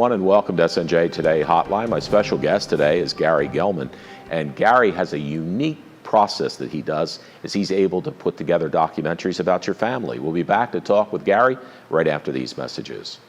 everyone, and welcome to SNJ Today Hotline. My special guest today is Gary Gellman, and Gary has a unique process that he does is he's able to put together documentaries about your family. We'll be back to talk with Gary right after these messages.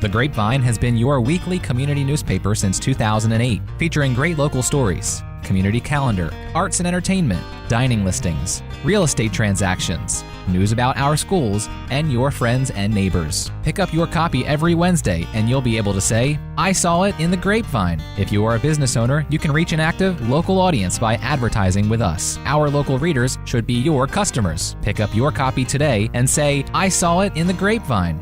The Grapevine has been your weekly community newspaper since 2008, featuring great local stories, community calendar, arts and entertainment, dining listings, real estate transactions, news about our schools, and your friends and neighbors. Pick up your copy every Wednesday and you'll be able to say, "I saw it in the Grapevine." If you are a business owner, you can reach an active local audience by advertising with us. Our local readers should be your customers. Pick up your copy today and say, "I saw it in the Grapevine."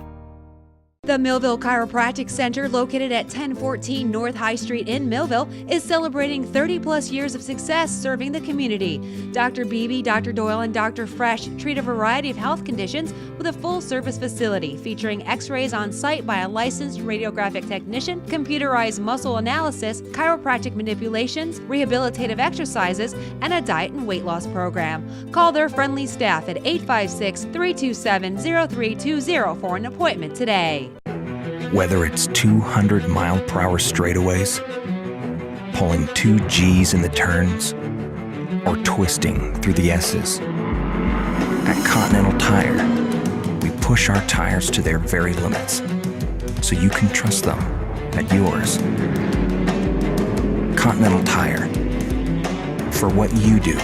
The Millville Chiropractic Center, located at 1014 North High Street in Millville, is celebrating 30-plus years of success serving the community. Dr. Beebe, Dr. Doyle, and Dr. Fresh treat a variety of health conditions with a full-service facility featuring x-rays on site by a licensed radiographic technician, computerized muscle analysis, chiropractic manipulations, rehabilitative exercises, and a diet and weight loss program. Call their friendly staff at 856-327-0320 for an appointment today. Whether it's 200-mile-per-hour straightaways, pulling 2 G's in the turns, or twisting through the S's. At Continental Tire, we push our tires to their very limits, so you can trust them at yours. Continental Tire, for what you do.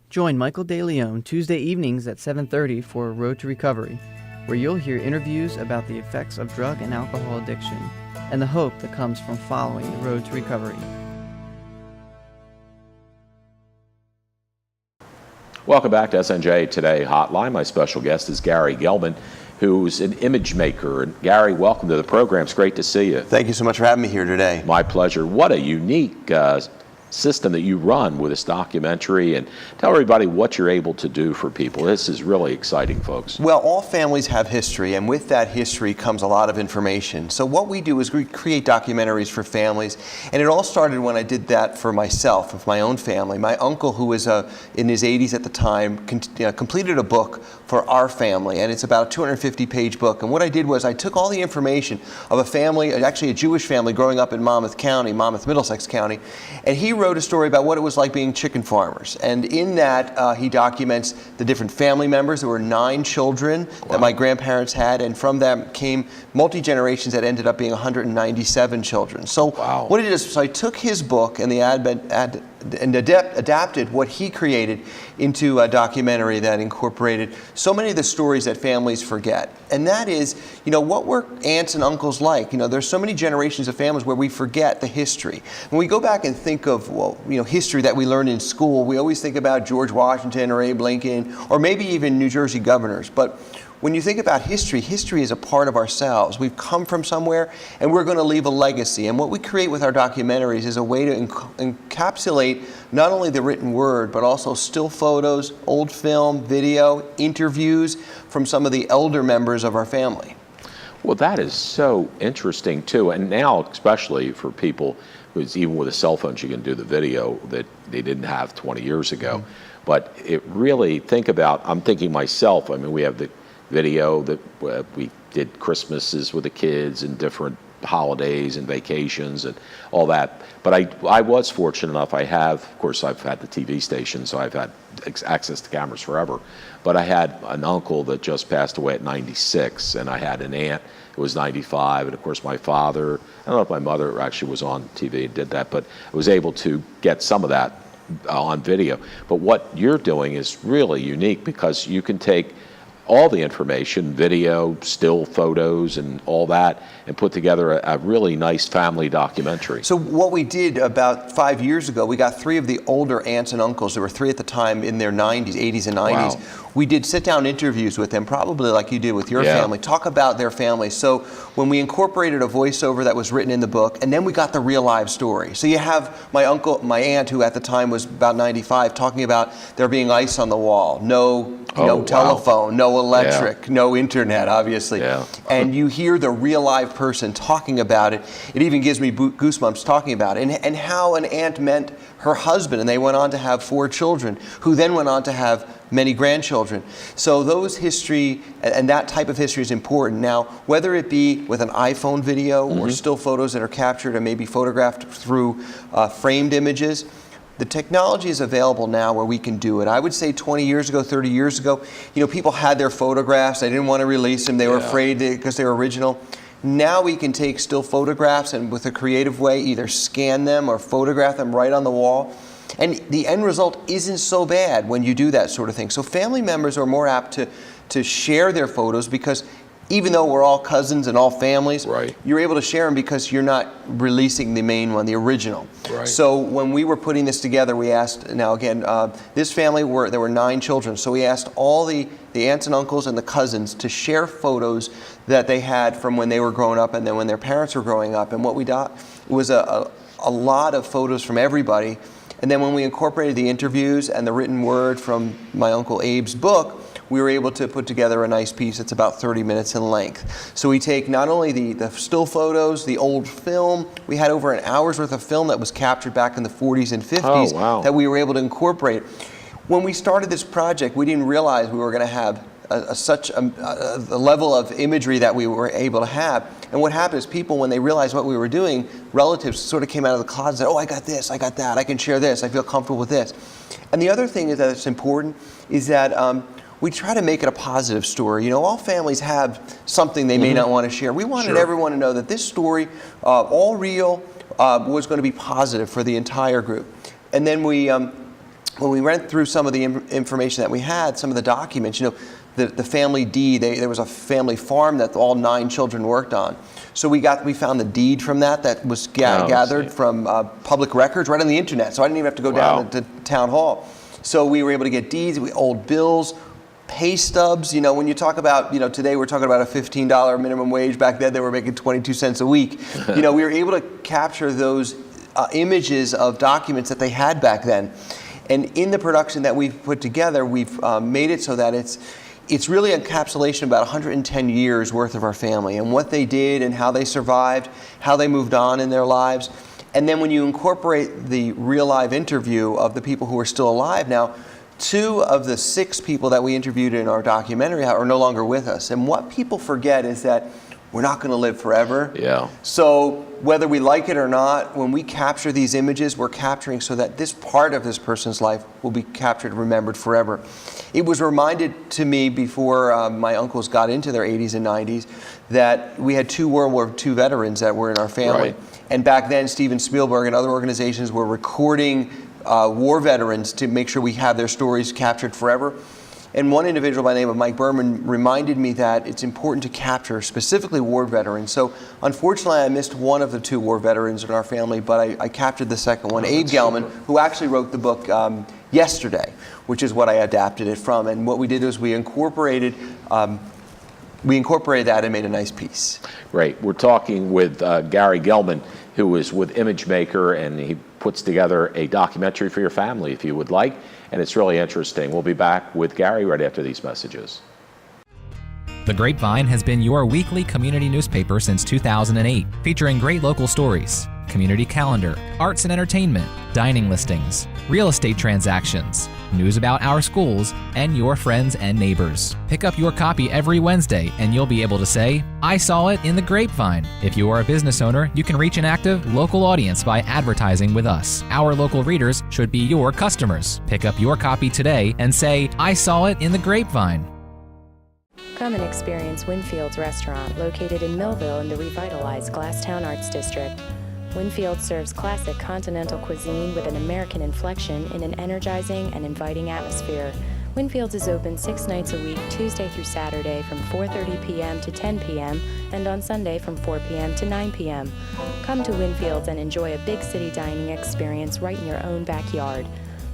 Join Michael DeLeon Tuesday evenings at 7:30 for Road to Recovery, where you'll hear interviews about the effects of drug and alcohol addiction and the hope that comes from following the road to recovery. Welcome back to SNJ Today Hotline. My special guest is Gary Gellman, who's an image maker. And Gary, welcome to the program. It's great to see you. Thank you so much for having me here today. My pleasure. What a unique system that you run with this documentary, and tell everybody what you're able to do for people. This is really exciting, folks. Well, all families have history, and with that history comes a lot of information. So what we do is we create documentaries for families, and it all started when I did that for myself, with my own family. My uncle, who was in his 80s at the time, completed a book for our family, and it's about a 250-page book. And what I did was I took all the information of a family, actually a Jewish family growing up in Monmouth County, Middlesex County, and he wrote a story about what it was like being chicken farmers. And in that, he documents the different family members. There were 9 children that my grandparents had, and from them came multi-generations that ended up being 197 children. So what it is, so I took his book and adapted what he created into a documentary that incorporated so many of the stories that families forget. And that is, what were aunts and uncles like? There's so many generations of families where we forget the history. When we go back and think of, history that we learned in school, we always think about George Washington or Abe Lincoln, or maybe even New Jersey governors. But when you think about history, history is a part of ourselves. We've come from somewhere, and we're going to leave a legacy. And what we create with our documentaries is a way to encapsulate not only the written word, but also still photos, old film, video, interviews from some of the elder members of our family. Well, that is so interesting, too. And now, especially for people who's even with a cell phone, you can do the video that they didn't have 20 years ago. Mm-hmm. But it really, I'm thinking myself, we have the video that we did Christmases with the kids and different holidays and vacations and all that. But I was fortunate enough, of course I've had the TV station, so I've had access to cameras forever. But I had an uncle that just passed away at 96, and I had an aunt who was 95, and of course my father, I don't know if my mother actually was on TV and did that, but I was able to get some of that on video. But what you're doing is really unique, because you can take all the information, video, still photos, and all that, and put together a really nice family documentary. So what we did about 5 years ago, we got 3 of the older aunts and uncles. There were 3 at the time in their 90s, 80s and 90s. Wow. We did sit-down interviews with them, probably like you did with your Yeah. family, talk about their family. So when we incorporated a voiceover that was written in the book, and then we got the real live story. So you have my aunt, who at the time was about 95, talking about there being ice on the wall, no wow. telephone, no electric, no internet, obviously. Yeah. And you hear the real live person talking about it. It even gives me goosebumps talking about it. And how an aunt met her husband, and they went on to have 4 children, who then went on to have many grandchildren. So those history and that type of history is important. Now, whether it be with an iPhone video or still photos that are captured and maybe photographed through framed images, the technology is available now where we can do it. I would say 20 years ago, 30 years ago, people had their photographs. They didn't want to release them. They were afraid because they were original. Now we can take still photographs and with a creative way either scan them or photograph them right on the wall. And the end result isn't so bad when you do that sort of thing. So family members are more apt to share their photos because even though we're all cousins and all families, right. you're able to share them because you're not releasing the main one, the original. Right. So when we were putting this together, we asked, now again, this family, there were 9 children, so we asked all the aunts and uncles and the cousins to share photos that they had from when they were growing up and then when their parents were growing up. And what we got was a lot of photos from everybody. And then when we incorporated the interviews and the written word from my Uncle Abe's book, we were able to put together a nice piece that's about 30 minutes in length. So we take not only the still photos, the old film, we had over an hour's worth of film that was captured back in the 40s and 50s that we were able to incorporate. When we started this project, we didn't realize we were going to have such a level of imagery that we were able to have. And what happened is people, when they realized what we were doing, relatives sort of came out of the closet and said, oh, I got this, I got that, I can share this, I feel comfortable with this. And the other thing is that it's important is that we try to make it a positive story. All families have something they may not want to share. We wanted everyone to know that this story, all real, was going to be positive for the entire group. And then when we went through some of the information that we had, some of the documents, the family deed, there was a family farm that all 9 children worked on. So we found the deed from that was gathered from public records right on the internet. So I didn't even have to go down to town hall. So we were able to get deeds, old bills, pay stubs. When you talk about, today we're talking about a $15 minimum wage. Back then they were making 22 cents a week. We were able to capture those images of documents that they had back then. And in the production that we've put together, we've made it so that it's really an encapsulation of about 110 years worth of our family and what they did and how they survived, how they moved on in their lives. And then when you incorporate the real live interview of the people who are still alive now, 2 of the 6 people that we interviewed in our documentary are no longer with us. And what people forget is that we're not going to live forever. Yeah. So whether we like it or not, when we capture these images, we're capturing so that this part of this person's life will be captured and remembered forever. It was reminded to me before my uncles got into their 80s and 90s that we had 2 World War II veterans that were in our family. Right. And back then, Steven Spielberg and other organizations were recording war veterans to make sure we have their stories captured forever. And one individual by the name of Mike Berman reminded me that it's important to capture specifically war veterans. So unfortunately, I missed one of the 2 war veterans in our family, but I captured the second one, Abe Gellman, who actually wrote the book Yesterday, which is what I adapted it from. And what we did was we incorporated that and made a nice piece. Great. We're talking with Gary Gellman, who is with ImageMaker, and he puts together a documentary for your family if you would like, and it's really interesting. We'll be back with Gary right after these messages. The Grapevine has been your weekly community newspaper since 2008, featuring great local stories, community calendar, arts and entertainment, dining listings, real estate transactions, news about our schools, and your friends and neighbors. Pick up your copy every Wednesday and you'll be able to say, I saw it in the Grapevine. If you are a business owner, you can reach an active local audience by advertising with us. Our local readers should be your customers. Pick up your copy today and say, I saw it in the Grapevine. Come and experience Winfield's restaurant, located in Millville in the revitalized Glasstown Arts District. Winfield serves classic continental cuisine with an American inflection in an energizing and inviting atmosphere. Winfield's is open 6 nights a week, Tuesday through Saturday from 4:30 p.m. to 10 p.m. and on Sunday from 4 p.m. to 9 p.m. Come to Winfield's and enjoy a big city dining experience right in your own backyard.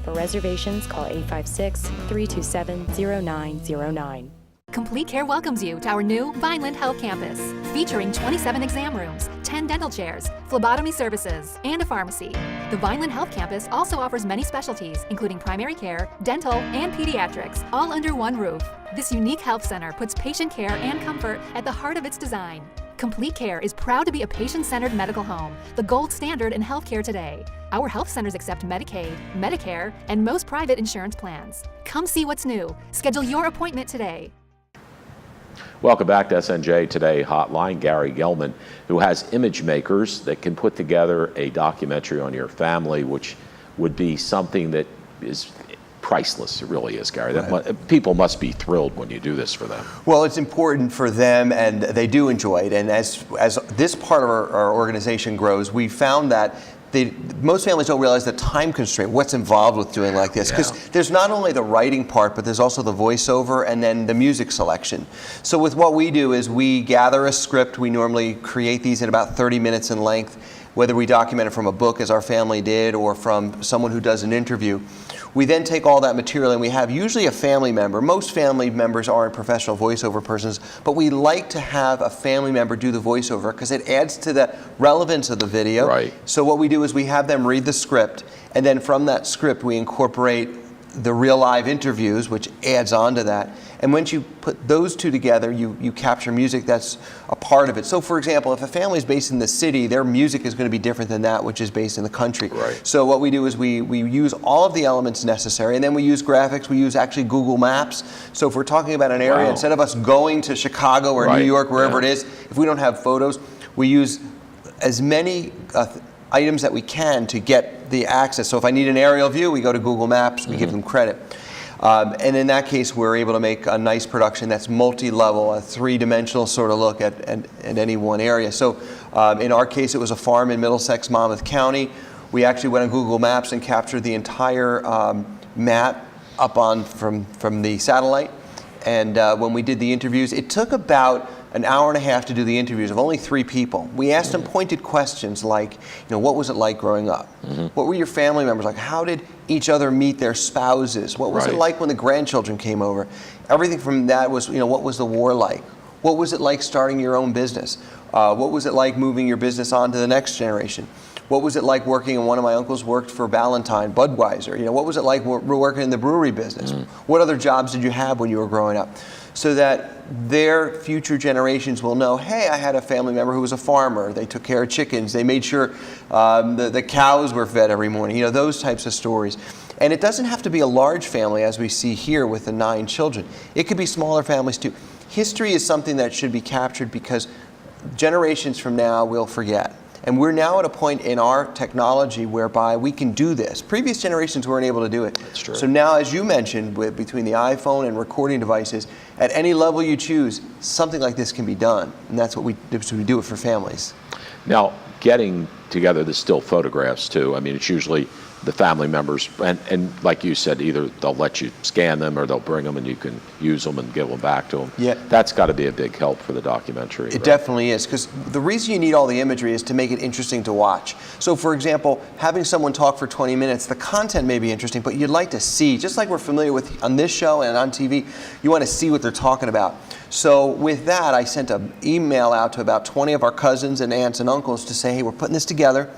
For reservations, call 856-327-0909. Complete Care welcomes you to our new Vineland Health Campus, featuring 27 exam rooms, 10 dental chairs, phlebotomy services, and a pharmacy. The Vineland Health Campus also offers many specialties, including primary care, dental, and pediatrics, all under one roof. This unique health center puts patient care and comfort at the heart of its design. Complete Care is proud to be a patient-centered medical home, the gold standard in healthcare today. Our health centers accept Medicaid, Medicare, and most private insurance plans. Come see what's new. Schedule your appointment today. Welcome back to SNJ Today Hotline. Gary Gellman, who has image makers that can put together a documentary on your family, which would be something that is priceless. It really is, Gary. People must be thrilled when you do this for them. Well, it's important for them, and they do enjoy it. And as this part of our organization grows, we found that most families don't realize the time constraint, what's involved with doing like this. Because there's not only the writing part, but there's also the voiceover and then the music selection. So with what we do is we gather a script. We normally create these in about 30 minutes in length, whether we document it from a book, as our family did, or from someone who does an interview. We then take all that material and we have usually a family member. Most family members aren't professional voiceover persons, but we like to have a family member do the voiceover because it adds to the relevance of the video. Right. So what we do is we have them read the script, and then from that script we incorporate the real live interviews, which adds on to that. And once you put those two together, you capture music that's a part of it. So for example, if a family is based in the city, their music is going to be different than that which is based in the country. Right. So what we do is we use all of the elements necessary, and then we use graphics. We use actually Google Maps. So if we're talking about an area, instead of us going to Chicago or New York, wherever it is, if we don't have photos, we use as many items that we can to get the access. So if I need an aerial view, we go to Google Maps, we give them credit. And in that case, we're able to make a nice production that's multi-level, a three-dimensional sort of look at any one area. So in our case, it was a farm in Middlesex, Monmouth County. We actually went on Google Maps and captured the entire map up on from the satellite. And when we did the interviews, it took about an hour and a half to do the interviews of only 3 people. We asked them pointed questions like, what was it like growing up? What were your family members like? How did each other meet their spouses? What was it like when the grandchildren came over? Everything from that was, what was the war like? What was it like starting your own business? What was it like moving your business on to the next generation? What was it like working, and one of my uncles worked for Ballantine, Budweiser. What was it like working in the brewery business? What other jobs did you have when you were growing up? So that their future generations will know, hey, I had a family member who was a farmer. They took care of chickens. They made sure the cows were fed every morning. Those types of stories. And it doesn't have to be a large family, as we see here with the 9 children. It could be smaller families too. History is something that should be captured because generations from now will forget. And we're now at a point in our technology whereby we can do this. Previous generations weren't able to do it. That's true. So now, as you mentioned, between the iPhone and recording devices, at any level you choose, something like this can be done. And that's what we do it for families. Now, getting together the still photographs too, it's usually the family members, and like you said, either they'll let you scan them or they'll bring them and you can use them and give them back to them. Yeah. That's got to be a big help for the documentary. It definitely is, because the reason you need all the imagery is to make it interesting to watch. So for example, having someone talk for 20 minutes, the content may be interesting, but you'd like to see, just like we're familiar with on this show and on TV, you want to see what they're talking about. So with that, I sent an email out to about 20 of our cousins and aunts and uncles to say, hey, we're putting this together.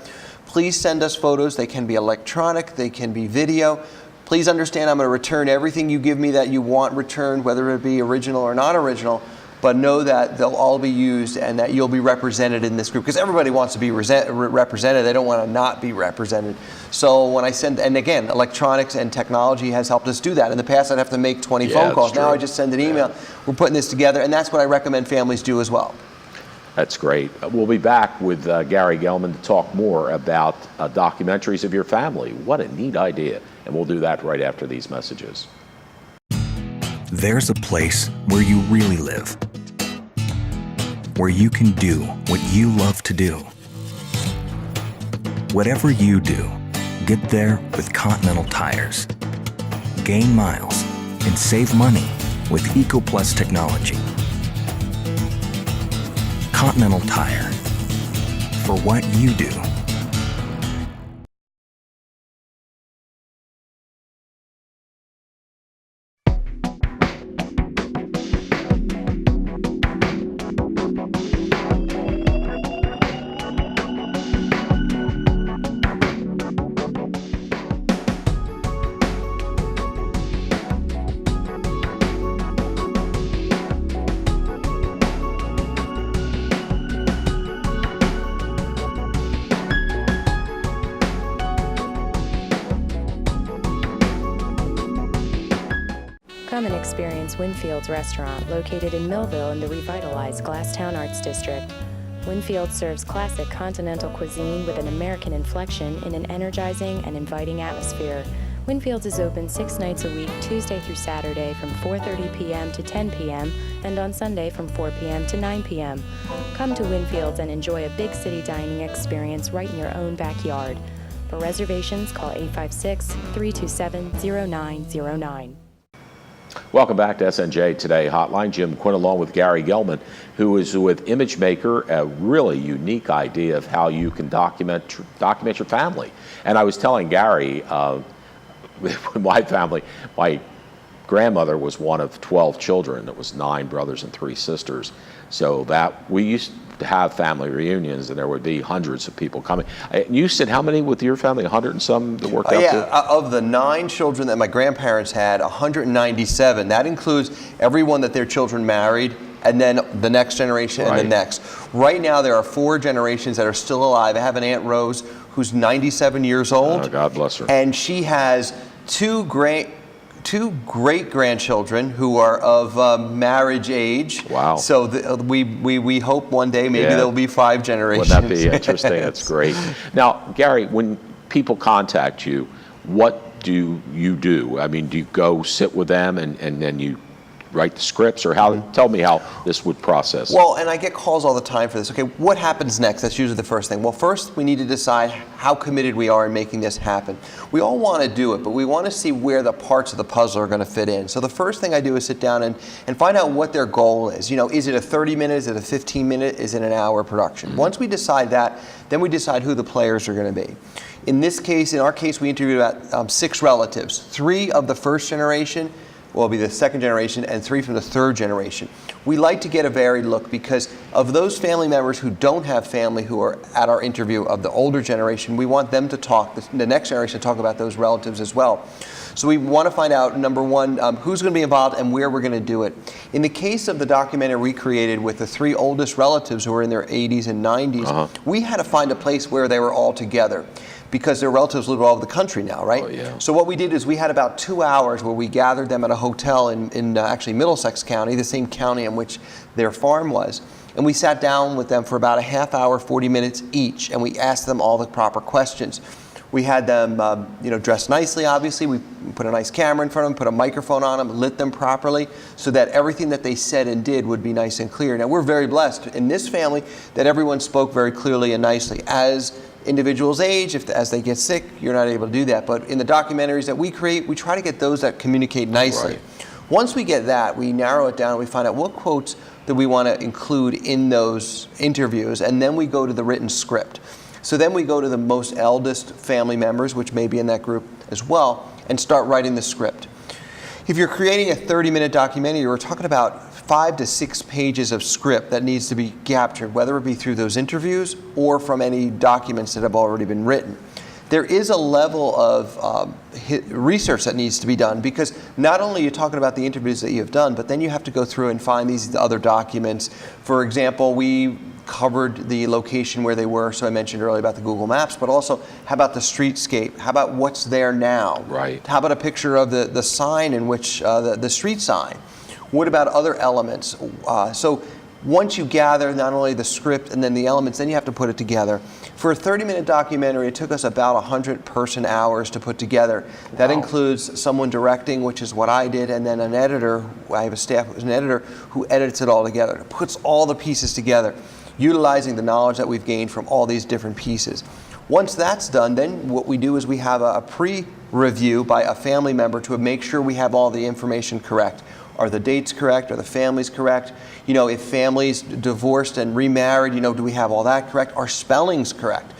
Please send us photos. They can be electronic, they can be video. Please understand I'm going to return everything you give me that you want returned, whether it be original or not original, but know that they'll all be used and that you'll be represented in this group, because everybody wants to be represented. They don't want to not be represented. So when I send, and again, electronics and technology has helped us do that. In the past, I'd have to make 20 phone calls. Now I just send an email. We're putting this together, and that's what I recommend families do as well. That's great. We'll be back with Gary Gellman to talk more about documentaries of your family. What a neat idea. And we'll do that right after these messages. There's a place where you really live, where you can do what you love to do. Whatever you do, get there with Continental Tires. Gain miles and save money with EcoPlus technology. Continental Tire, for what you do. Come and experience Winfield's restaurant, located in Millville in the revitalized Glasstown Arts District. Winfield serves classic continental cuisine with an American inflection in an energizing and inviting atmosphere. Winfield's is open 6 nights a week, Tuesday through Saturday from 4:30 p.m. to 10 p.m. and on Sunday from 4 p.m. to 9 p.m. Come to Winfield's and enjoy a big city dining experience right in your own backyard. For reservations, call 856-327-0909. Welcome back to SNJ Today Hotline. Jim Quinn along with Gary Gellman, who is with ImageMaker, a really unique idea of how you can document your family. And I was telling Gary, my family, my grandmother was one of 12 children. It was 9 brothers and 3 sisters. So that we used to have family reunions, and there would be hundreds of people coming. You said how many with your family? 100 and some that worked out yeah, to? Of the 9 children that my grandparents had, 197. That includes everyone that their children married, and then the next generation and the next. Right now, there are 4 generations that are still alive. I have an Aunt Rose who's 97 years old. Oh, God bless her. And she has 2 great-grandchildren who are of marriage age. Wow. So we hope one day maybe there'll be 5 generations. Wouldn't that be interesting? That's great. Now, Gary, when people contact you, what do you do? I mean, do you go sit with them and then you write the scripts, or how? Tell me how this would process. Well, and I get calls all the time for this. Okay, what happens next? That's usually the first thing. Well, first we need to decide how committed we are in making this happen. We all want to do it, but we want to see where the parts of the puzzle are going to fit in. So the first thing I do is sit down and find out what their goal is. You know, is it a 30-minute, is it a 15-minute, is it an hour production? Once we decide that, then we decide who the players are going to be. In this case, in our case, we interviewed about 6 relatives. 3 of the first generation will be the second generation, and 3 from the third generation. We like to get a varied look because of those family members who don't have family who are at our interview of the older generation, we want them to talk, the next generation to talk about those relatives as well. So we want to find out, number one, who's going to be involved and where we're going to do it. In the case of the documentary we created with the 3 oldest relatives who were in their 80s and 90s, we had to find a place where they were all together, because their relatives live all over the country now, right? Oh, yeah. So what we did is we had about 2 hours where we gathered them at a hotel in actually Middlesex County, the same county in which their farm was. And we sat down with them for about a half hour, 40 minutes each, and we asked them all the proper questions. We had them dressed nicely, obviously. We put a nice camera in front of them, put a microphone on them, lit them properly, so that everything that they said and did would be nice and clear. Now, we're very blessed in this family that everyone spoke very clearly and nicely. As individuals age, as they get sick, you're not able to do that. But in the documentaries that we create, we try to get those that communicate nicely. Right. Once we get that, we narrow it down and we find out what quotes that we want to include in those interviews, and then we go to the written script. So then we go to the most eldest family members, which may be in that group as well, and start writing the script. If you're creating a 30-minute documentary, we're talking about 5 to 6 pages of script that needs to be captured, whether it be through those interviews or from any documents that have already been written. There is a level of research that needs to be done, because not only are you talking about the interviews that you have done, but then you have to go through and find these other documents. For example, we covered the location where they were, so I mentioned earlier about the Google Maps, but also how about the streetscape? How about what's there now? Right. How about a picture of the sign in which, the street sign? What about other elements? So once you gather not only the script and then the elements, then you have to put it together. For a 30-minute documentary, it took us about 100 person hours to put together. That includes someone directing, which is what I did, and then an editor. I have a staff who's an editor who edits it all together, puts all the pieces together, utilizing the knowledge that we've gained from all these different pieces. Once that's done, then what we do is we have a review by a family member to make sure we have all the information correct. Are the dates correct? Are the families correct? You know, if families divorced and remarried, you know, do we have all that correct? Are spellings correct?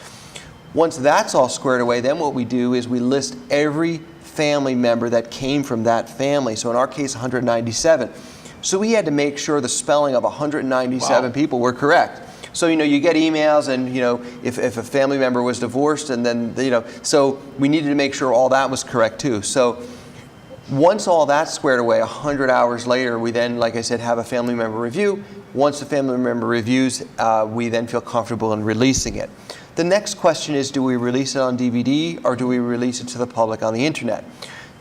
Once that's all squared away, then what we do is we list every family member that came from that family. So in our case, 197. So we had to make sure the spelling of 197 people were correct. So, you know, you get emails and, you know, if a family member was divorced and then, you know, so we needed to make sure all that was correct too. So once all that's squared away, 100 hours later, we then, like I said, have a family member review. Once the family member reviews, we then feel comfortable in releasing it. The next question is, do we release it on DVD or do we release it to the public on the internet?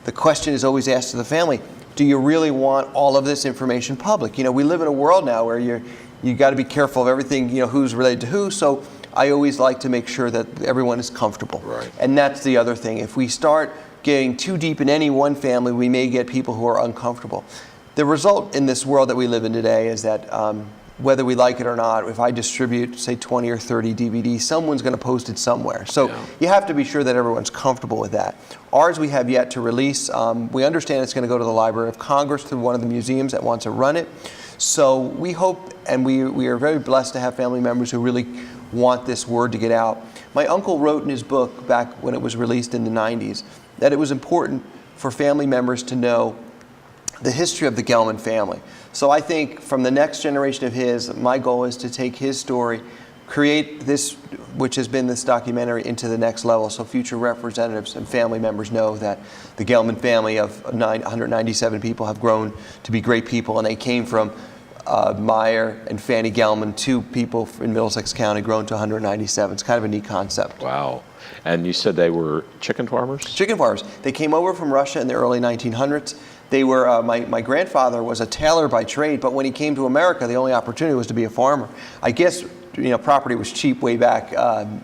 The question is always asked to the family, do you really want all of this information public? You know, we live in a world now where you got to be careful of everything, you know, who's related to who. So I always like to make sure that everyone is comfortable. Right. And that's the other thing. If we start getting too deep in any one family, we may get people who are uncomfortable. The result in this world that we live in today is that whether we like it or not, if I distribute, say, 20 or 30 DVDs, someone's going to post it somewhere. So you have to be sure that everyone's comfortable with that. Ours we have yet to release. We understand it's going to go to the Library of Congress through one of the museums that wants to run it. So we hope, and we are very blessed to have family members who really want this word to get out. My uncle wrote in his book back when it was released in the 90s that it was important for family members to know the history of the Gellman family. So I think from the next generation of his, my goal is to take his story, create this, which has been this documentary, into the next level so future representatives and family members know that the Gellman family of 197 people have grown to be great people, and they came from Meyer and Fanny Gellman, two people in Middlesex County, grown to 197. It's kind of a neat concept. Wow. And you said they were chicken farmers? Chicken farmers. They came over from Russia in the early 1900s. They were, my grandfather was a tailor by trade, but when he came to America, the only opportunity was to be a farmer. I guess, you know, property was cheap way back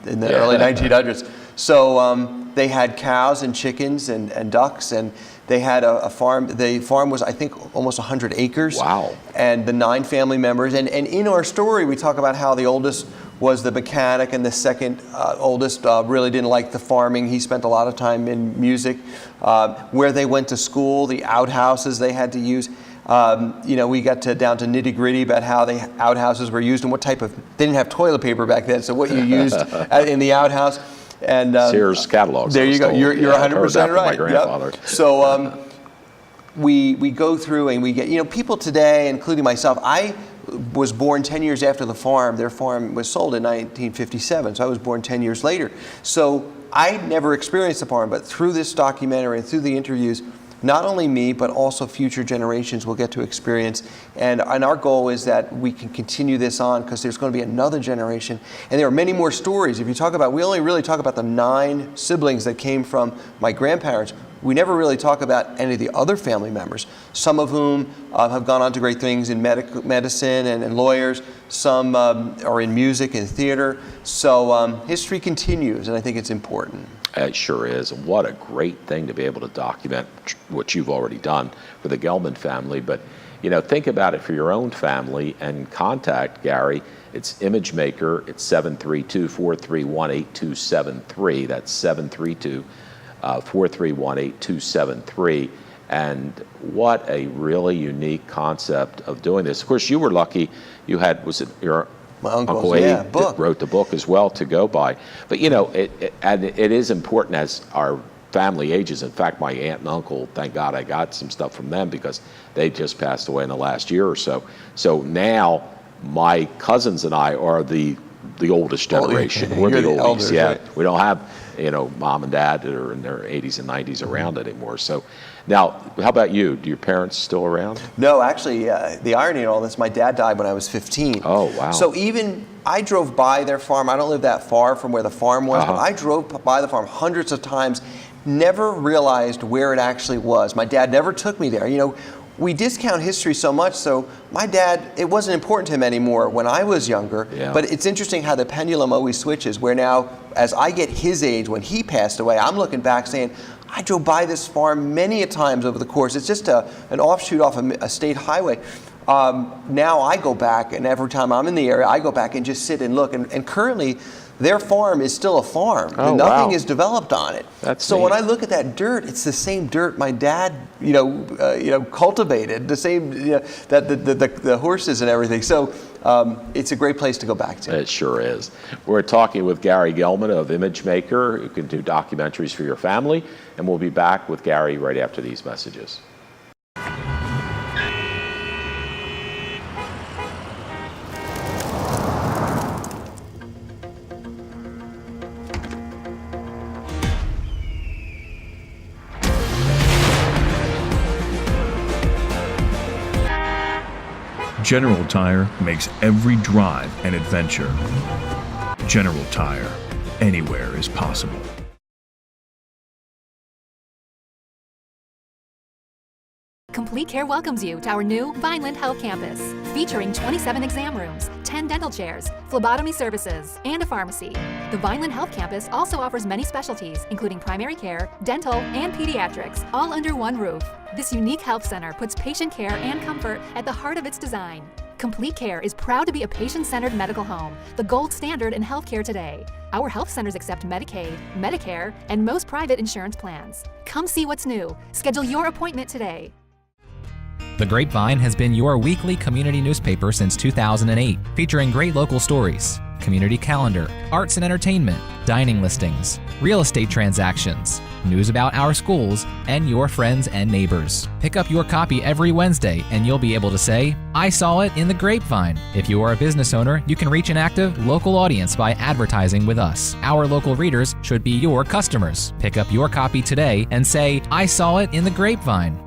in the early 1900s. So they had cows and chickens and ducks, and they had a farm. The farm was, I think, almost 100 acres. Wow. And the 9 family members. And in our story, we talk about how the oldest was the mechanic, and the second oldest really didn't like the farming. He spent a lot of time in music. Where they went to school, the outhouses they had to use. You know, we got down to nitty gritty about how the outhouses were used and what type of, they didn't have toilet paper back then, so what you used in the outhouse. And Sears catalogs. There you go. You're 100% right. My grandfather. Yep. So we go through and we get, you know, people today, including myself, I was born 10 years after the farm. Their farm was sold in 1957, so I was born 10 years later. So I never experienced the farm, but through this documentary and through the interviews, not only me, but also future generations will get to experience. And our goal is that we can continue this on, because there's going to be another generation. And there are many more stories. If you talk about, we only really talk about the 9 siblings that came from my grandparents. We never really talk about any of the other family members, some of whom have gone on to great things in medicine and lawyers. Some are in music and theater. So history continues, and I think it's important. It sure is. And what a great thing to be able to document what you've already done for the Gellman family. But, you know, think about it for your own family and contact Gary. It's ImageMaker. It's 732-431-8273. That's 732-431-8273. And what a really unique concept of doing this. Of course, you were lucky. You had, was it your my Uncle Abe wrote the book as well to go by. But, you know, it is important as our family ages. In fact, my aunt and uncle, thank God I got some stuff from them, because they just passed away in the last year or so. So now my cousins and I are the oldest generation. We're the oldies, elders, yeah. Right. We don't have, you know, mom and dad that are in their 80s and 90s around anymore. So now, how about you? Do your parents still around? No, actually, the irony in all this, my dad died when I was 15. Oh, wow. So even, I drove by their farm. I don't live that far from where the farm was, but I drove by the farm hundreds of times, never realized where it actually was. My dad never took me there. You know, we discount history so much, so my dad, it wasn't important to him anymore when I was younger, but it's interesting how the pendulum always switches, where now, as I get his age, when he passed away, I'm looking back saying, I drove by this farm many a times over the course. It's just an offshoot off a state highway. Now I go back, and every time I'm in the area, I go back and just sit and look. And currently, their farm is still a farm. Oh, Nothing wow. is developed on it. That's so neat. when I look at that dirt, it's the same dirt my dad, cultivated. The same, that the horses and everything. So it's a great place to go back to. It sure is. We're talking with Gary Gellman of Image Maker, who can do documentaries for your family, and we'll be back with Gary right after these messages. General Tire makes every drive an adventure. General Tire, anywhere is possible. Complete Care welcomes you to our new Vineland Health Campus, featuring 27 exam rooms, 10 dental chairs, phlebotomy services, and a pharmacy. The Vineland Health Campus also offers many specialties, including primary care, dental, and pediatrics, all under one roof. This unique health center puts patient care and comfort at the heart of its design. Complete Care is proud to be a patient-centered medical home, the gold standard in healthcare today. Our health centers accept Medicaid, Medicare, and most private insurance plans. Come see what's new. Schedule your appointment today. The Grapevine has been your weekly community newspaper since 2008, featuring great local stories, community calendar, arts and entertainment, dining listings, real estate transactions, news about our schools, and your friends and neighbors. Pick up your copy every Wednesday and you'll be able to say, "I saw it in the Grapevine." If you are a business owner, you can reach an active local audience by advertising with us. Our local readers should be your customers. Pick up your copy today and say, "I saw it in the Grapevine."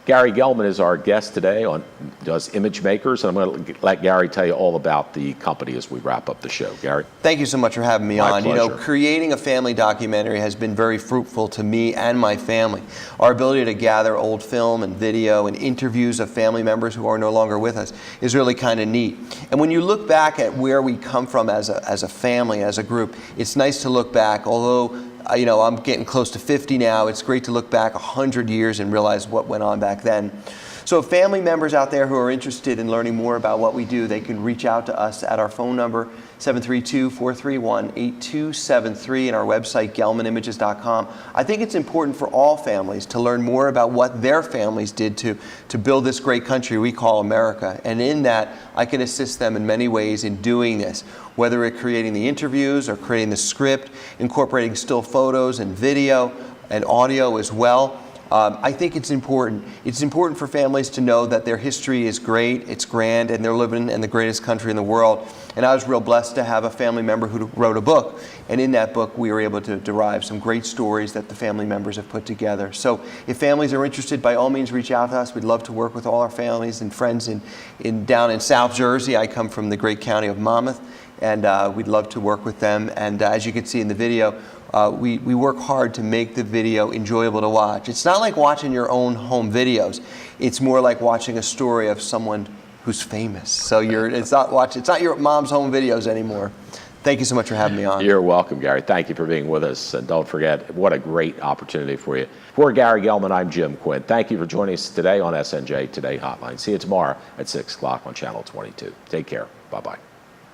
Gary Gellman is our guest today on does Image Makers, and I'm going to let Gary tell you all about the company as we wrap up the show. Gary? Thank you so much for having me My on. pleasure. Creating a family documentary has been very fruitful to me and my family. Our ability to gather old film and video and interviews of family members who are no longer with us is really kind of neat. And when you look back at where we come from as a family, as a group, it's nice to look back, although I'm getting close to 50 now. It's great to look back 100 years and realize what went on back then. So family members out there who are interested in learning more about what we do, they can reach out to us at our phone number, 732-431-8273, and our website, GellmanImages.com. I think it's important for all families to learn more about what their families did to build this great country we call America. And in that, I can assist them in many ways in doing this, whether it's creating the interviews or creating the script, incorporating still photos and video and audio as well. I think it's important. It's important for families to know that their history is great, it's grand, and they're living in the greatest country in the world. And I was real blessed to have a family member who wrote a book. And in that book, we were able to derive some great stories that the family members have put together. So if families are interested, by all means, reach out to us. We'd love to work with all our families and friends down in South Jersey. I come from the great county of Monmouth, and we'd love to work with them. And as you can see in the video, we work hard to make the video enjoyable to watch. It's not like watching your own home videos. It's more like watching a story of someone who's famous. So it's not your mom's home videos anymore. Thank you so much for having me on. You're welcome, Gary. Thank you for being with us. And don't forget, what a great opportunity for you. For Gary Gellman, I'm Jim Quinn. Thank you for joining us today on SNJ Today Hotline. See you tomorrow at 6 o'clock on Channel 22. Take care. Bye-bye.